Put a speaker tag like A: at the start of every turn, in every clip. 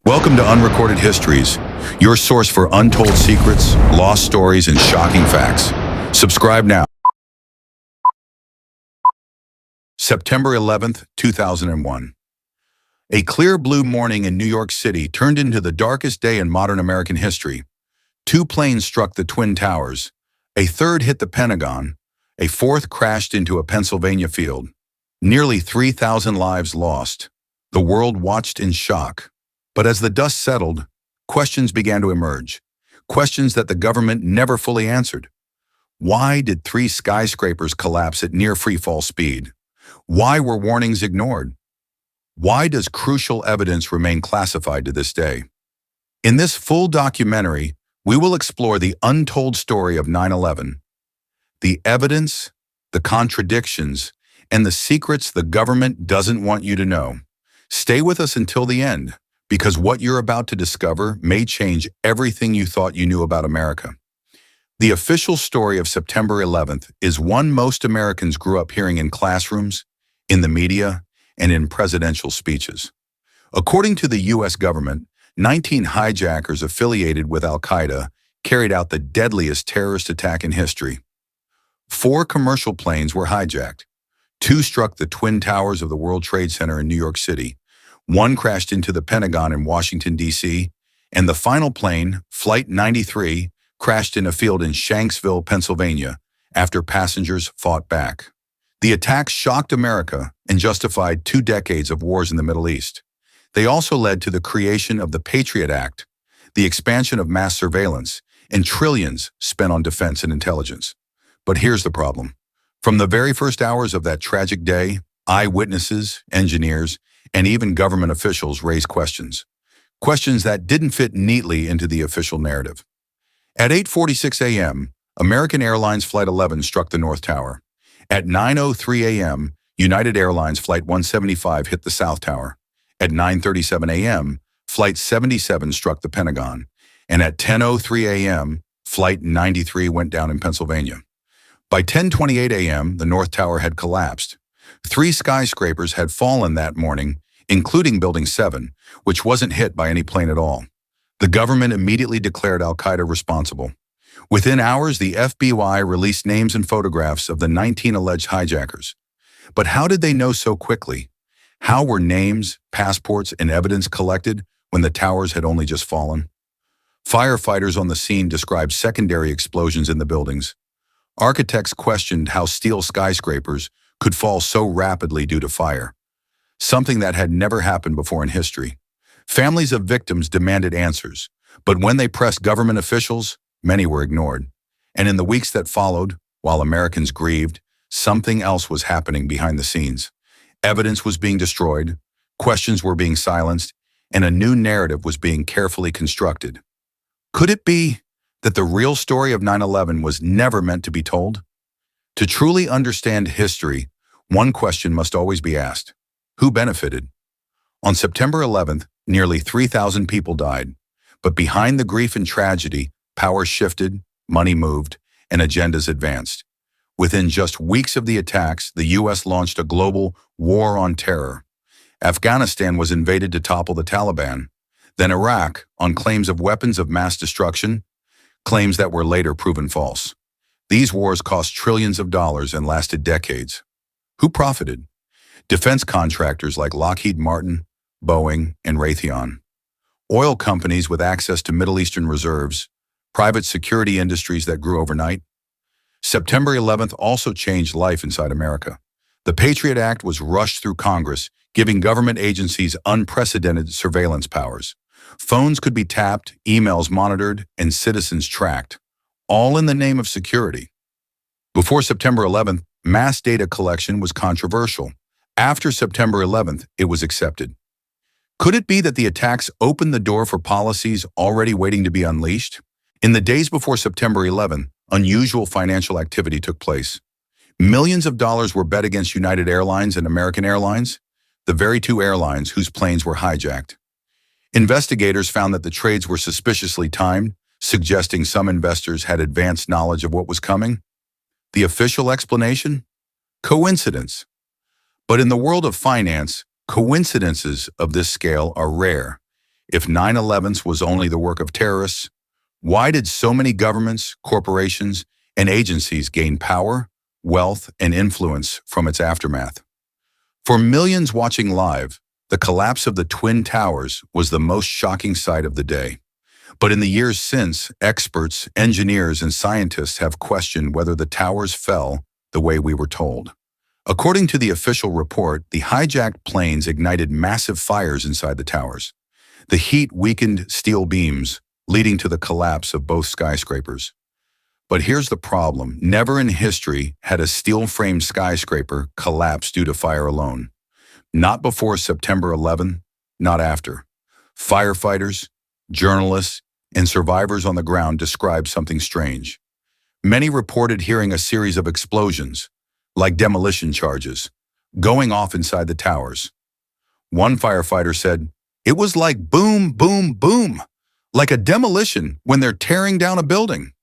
A: Welcome to Unrecorded Histories, your source for untold secrets, lost stories, and shocking facts. Subscribe now. September 11th, 2001. A clear blue morning in New York City turned into the darkest day in modern American history. Two planes struck the Twin Towers. A third hit the Pentagon. A fourth crashed into a Pennsylvania field. Nearly 3,000 lives lost. The world watched in shock. But as the dust settled, questions began to emerge. Questions that the government never fully answered. Why did 3 skyscrapers collapse at near freefall speed? Why were warnings ignored? Why does crucial evidence remain classified to this day? In this full documentary, we will explore the untold story of 9/11, the evidence, the contradictions, and the secrets the government doesn't want you to know. Stay with us until the end, because what you're about to discover may change everything you thought you knew about America. The official story of September 11th is one most Americans grew up hearing in classrooms, in the media, and in presidential speeches. According to the U.S. government, 19 hijackers affiliated with Al-Qaeda carried out the deadliest terrorist attack in history. 4 commercial planes were hijacked. 2 struck the Twin Towers of the World Trade Center in New York City. 1 crashed into the Pentagon in Washington, D.C., and the final plane, Flight 93, crashed in a field in Shanksville, Pennsylvania, after passengers fought back. The attacks shocked America and justified 2 decades of wars in the Middle East. They also led to the creation of the Patriot Act, the expansion of mass surveillance, and trillions spent on defense and intelligence. But here's the problem. From the very first hours of that tragic day, eyewitnesses, engineers, and even government officials raised questions. Questions that didn't fit neatly into the official narrative. At 8:46 a.m., American Airlines Flight 11 struck the North Tower. At 9:03 a.m., United Airlines Flight 175 hit the South Tower. At 9:37 a.m., Flight 77 struck the Pentagon. And at 10:03 a.m., Flight 93 went down in Pennsylvania. By 10:28 a.m., the North Tower had collapsed. 3 skyscrapers had fallen that morning, including Building 7, which wasn't hit by any plane at all. The government immediately declared Al-Qaeda responsible. Within hours, the FBI released names and photographs of the 19 alleged hijackers. But how did they know so quickly? How were names, passports, and evidence collected when the towers had only just fallen? Firefighters on the scene described secondary explosions in the buildings. Architects questioned how steel skyscrapers could fall so rapidly due to fire, something that had never happened before in history. Families of victims demanded answers, but when they pressed government officials, many were ignored. And in the weeks that followed, while Americans grieved, something else was happening behind the scenes. Evidence was being destroyed, questions were being silenced, and a new narrative was being carefully constructed. Could it be that the real story of 9/11 was never meant to be told? To truly understand history, one question must always be asked: who benefited? On September 11th, nearly 3,000 people died, but behind the grief and tragedy, power shifted, money moved, and agendas advanced. Within just weeks of the attacks, the U.S. launched a global war on terror. Afghanistan was invaded to topple the Taliban. Then Iraq, on claims of weapons of mass destruction, claims that were later proven false. These wars cost trillions of dollars and lasted decades. Who profited? Defense contractors like Lockheed Martin, Boeing, and Raytheon. Oil companies with access to Middle Eastern reserves. Private security industries that grew overnight. September 11th also changed life inside America. The Patriot Act was rushed through Congress, giving government agencies unprecedented surveillance powers. Phones could be tapped, emails monitored, and citizens tracked, all in the name of security. Before September 11th, mass data collection was controversial. After September 11th, it was accepted. Could it be that the attacks opened the door for policies already waiting to be unleashed? In the days before September 11th, unusual financial activity took place. Millions of dollars were bet against United Airlines and American Airlines, the very 2 airlines whose planes were hijacked. Investigators found that the trades were suspiciously timed, suggesting some investors had advanced knowledge of what was coming. The official explanation? Coincidence. But in the world of finance, coincidences of this scale are rare. If 9/11 was only the work of terrorists, why did so many governments, corporations, and agencies gain power, wealth, and influence from its aftermath? For millions watching live, the collapse of the Twin Towers was the most shocking sight of the day. But in the years since, experts, engineers, and scientists have questioned whether the towers fell the way we were told. According to the official report, the hijacked planes ignited massive fires inside the towers. The heat weakened steel beams, leading to the collapse of both skyscrapers. But here's the problem. Never in history had a steel-framed skyscraper collapsed due to fire alone. Not before September 11, not after. Firefighters, journalists, and survivors on the ground described something strange. Many reported hearing a series of explosions, like demolition charges, going off inside the towers. One firefighter said, "It was like boom, boom, boom, like a demolition when they're tearing down a building."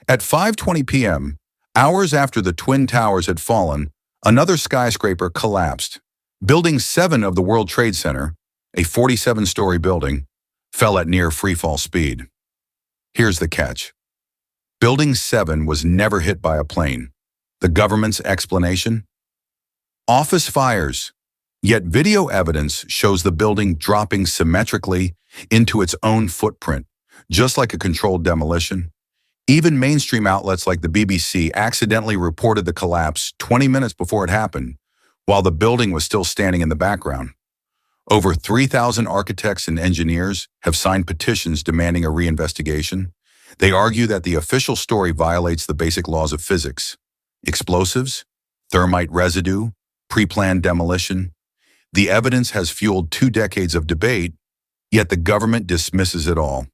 A: At 5:20 p.m., hours after the Twin Towers had fallen, another skyscraper collapsed. Building 7 of the World Trade Center, a 47-story building, fell at near freefall speed. Here's the catch. Building 7 was never hit by a plane. The government's explanation? Office fires. Yet video evidence shows the building dropping symmetrically into its own footprint, just like a controlled demolition. Even mainstream outlets like the BBC accidentally reported the collapse 20 minutes before it happened, while the building was still standing in the background. Over 3,000 architects and engineers have signed petitions demanding a reinvestigation. They argue that the official story violates the basic laws of physics. Explosives, thermite residue, pre-planned demolition. The evidence has fueled 2 decades of debate, yet the government dismisses it all.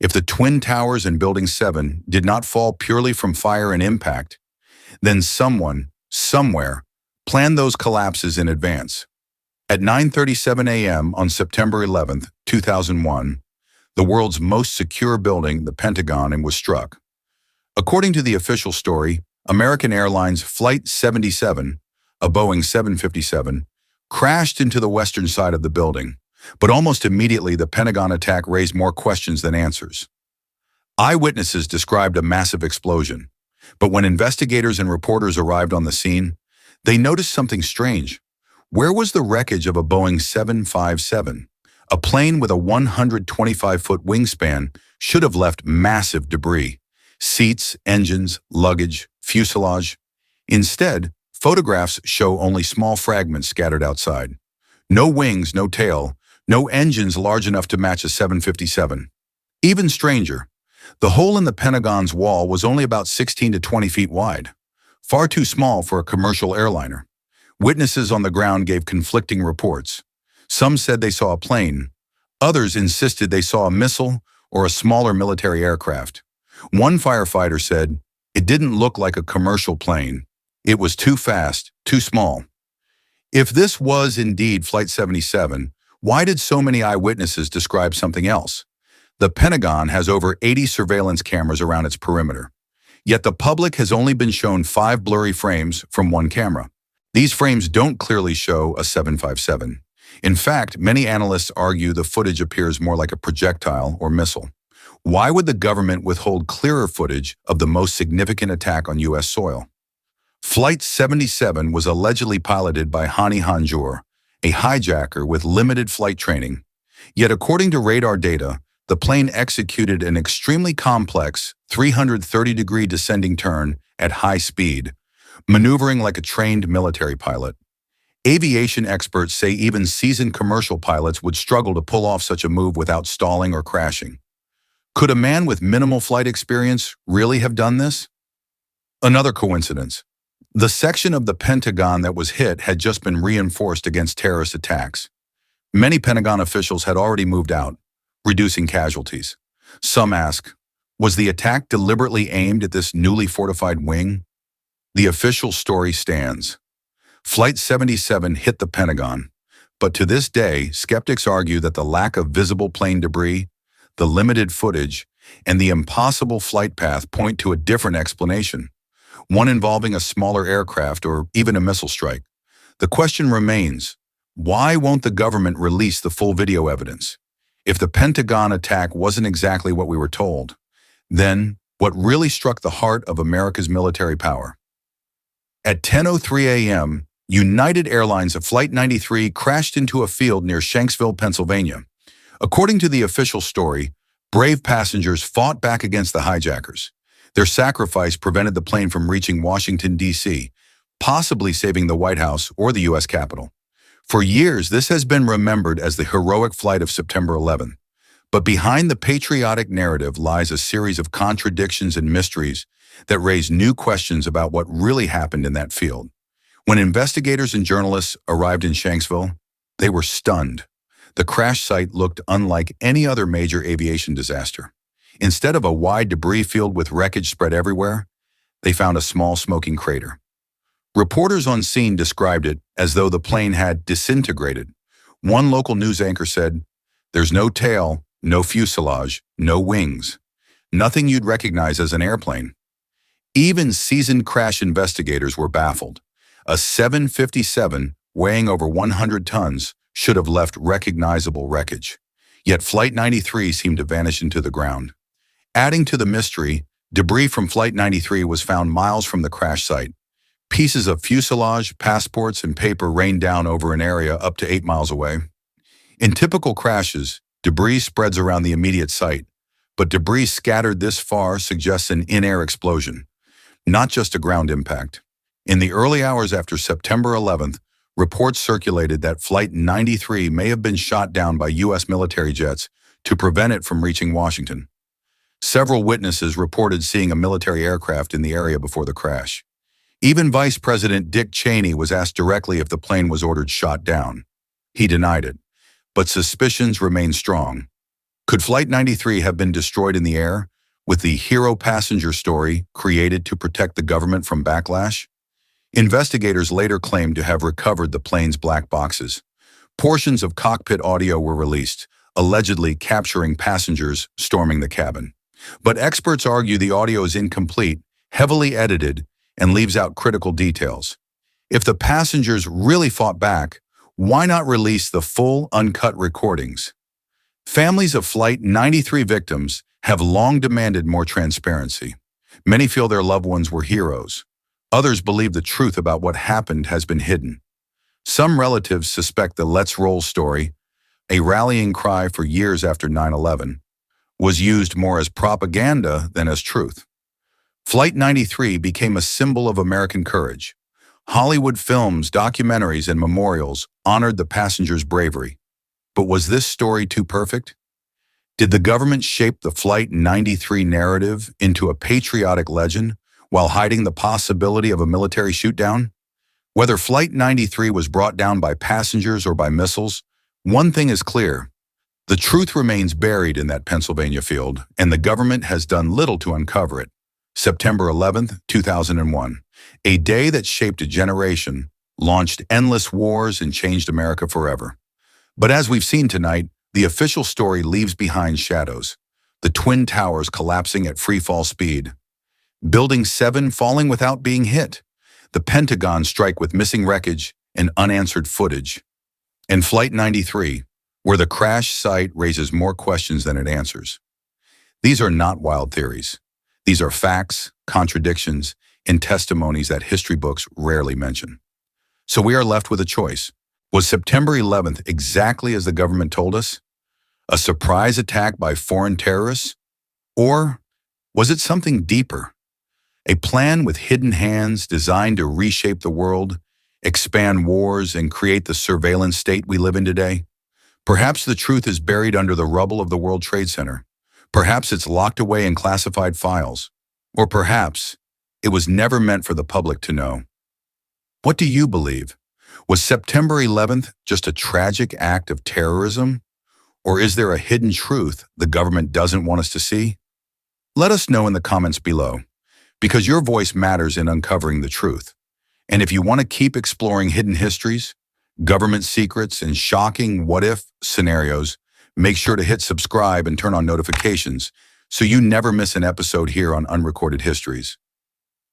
A: If the Twin Towers and Building 7 did not fall purely from fire and impact, then someone, somewhere, planned those collapses in advance. At 9:37 a.m. on September 11, 2001, the world's most secure building, the Pentagon, was struck. According to the official story, American Airlines Flight 77, a Boeing 757, crashed into the western side of the building. But almost immediately, the Pentagon attack raised more questions than answers. Eyewitnesses described a massive explosion, but when investigators and reporters arrived on the scene, they noticed something strange. Where was the wreckage of a Boeing 757? A plane with a 125-foot wingspan should have left massive debris: seats, engines, luggage, fuselage. Instead, photographs show only small fragments scattered outside. No wings, no tail, no engines large enough to match a 757. Even stranger, the hole in the Pentagon's wall was only about 16 to 20 feet wide, far too small for a commercial airliner. Witnesses on the ground gave conflicting reports. Some said they saw a plane. Others insisted they saw a missile or a smaller military aircraft. One firefighter said, "It didn't look like a commercial plane. It was too fast, too small." If this was indeed Flight 77, why did so many eyewitnesses describe something else? The Pentagon has over 80 surveillance cameras around its perimeter. Yet the public has only been shown 5 blurry frames from one camera. These frames don't clearly show a 757. In fact, many analysts argue the footage appears more like a projectile or missile. Why would the government withhold clearer footage of the most significant attack on U.S. soil? Flight 77 was allegedly piloted by Hani Hanjour, a hijacker with limited flight training. Yet according to radar data, the plane executed an extremely complex 330-degree descending turn at high speed, maneuvering like a trained military pilot. Aviation experts say even seasoned commercial pilots would struggle to pull off such a move without stalling or crashing. Could a man with minimal flight experience really have done this? Another coincidence. The section of the Pentagon that was hit had just been reinforced against terrorist attacks. Many Pentagon officials had already moved out, reducing casualties. Some ask, was the attack deliberately aimed at this newly fortified wing? The official story stands. Flight 77 hit the Pentagon, but to this day, skeptics argue that the lack of visible plane debris, the limited footage, and the impossible flight path point to a different explanation, one involving a smaller aircraft or even a missile strike. The question remains, why won't the government release the full video evidence? If the Pentagon attack wasn't exactly what we were told, then what really struck the heart of America's military power? At 10:03 a.m., United Airlines Flight 93 crashed into a field near Shanksville, Pennsylvania. According to the official story, brave passengers fought back against the hijackers. Their sacrifice prevented the plane from reaching Washington, D.C., possibly saving the White House or the U.S. Capitol. For years, this has been remembered as the heroic flight of September 11th. But behind the patriotic narrative lies a series of contradictions and mysteries that raise new questions about what really happened in that field. When investigators and journalists arrived in Shanksville, they were stunned. The crash site looked unlike any other major aviation disaster. Instead of a wide debris field with wreckage spread everywhere, they found a small smoking crater. Reporters on scene described it as though the plane had disintegrated. One local news anchor said, "There's no tail, no fuselage, no wings. Nothing you'd recognize as an airplane." Even seasoned crash investigators were baffled. A 757 weighing over 100 tons should have left recognizable wreckage. Yet Flight 93 seemed to vanish into the ground. Adding to the mystery, debris from Flight 93 was found miles from the crash site. Pieces of fuselage, passports, and paper rained down over an area up to 8 miles away. In typical crashes, debris spreads around the immediate site, but debris scattered this far suggests an in-air explosion, not just a ground impact. In the early hours after September 11th, reports circulated that Flight 93 may have been shot down by U.S. military jets to prevent it from reaching Washington. Several witnesses reported seeing a military aircraft in the area before the crash. Even Vice President Dick Cheney was asked directly if the plane was ordered shot down. He denied it, but suspicions remained strong. Could Flight 93 have been destroyed in the air, with the hero passenger story created to protect the government from backlash? Investigators later claimed to have recovered the plane's black boxes. Portions of cockpit audio were released, allegedly capturing passengers storming the cabin. But experts argue the audio is incomplete, heavily edited, and leaves out critical details. If the passengers really fought back, why not release the full, uncut recordings? Families of Flight 93 victims have long demanded more transparency. Many feel their loved ones were heroes. Others believe the truth about what happened has been hidden. Some relatives suspect the "Let's Roll" story, a rallying cry for years after 9/11, was used more as propaganda than as truth. Flight 93 became a symbol of American courage. Hollywood films, documentaries, and memorials honored the passengers' bravery. But was this story too perfect? Did the government shape the Flight 93 narrative into a patriotic legend while hiding the possibility of a military shootdown? Whether Flight 93 was brought down by passengers or by missiles, one thing is clear. The truth remains buried in that Pennsylvania field, and the government has done little to uncover it. September 11th, 2001, a day that shaped a generation, launched endless wars, and changed America forever. But as we've seen tonight, the official story leaves behind shadows. The Twin Towers collapsing at freefall speed. Building 7 falling without being hit. The Pentagon strike with missing wreckage and unanswered footage. And Flight 93, where the crash site raises more questions than it answers. These are not wild theories. These are facts, contradictions, and testimonies that history books rarely mention. So we are left with a choice. Was September 11th exactly as the government told us? A surprise attack by foreign terrorists? Or was it something deeper? A plan with hidden hands designed to reshape the world, expand wars, and create the surveillance state we live in today? Perhaps the truth is buried under the rubble of the World Trade Center. Perhaps it's locked away in classified files. Or perhaps it was never meant for the public to know. What do you believe? Was September 11th just a tragic act of terrorism? Or is there a hidden truth the government doesn't want us to see? Let us know in the comments below, because your voice matters in uncovering the truth. And if you want to keep exploring hidden histories, government secrets, and shocking what-if scenarios, make sure to hit subscribe and turn on notifications so you never miss an episode here on Unrecorded Histories.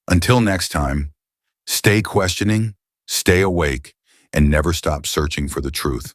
A: Until next time, stay questioning, stay awake, and never stop searching for the truth.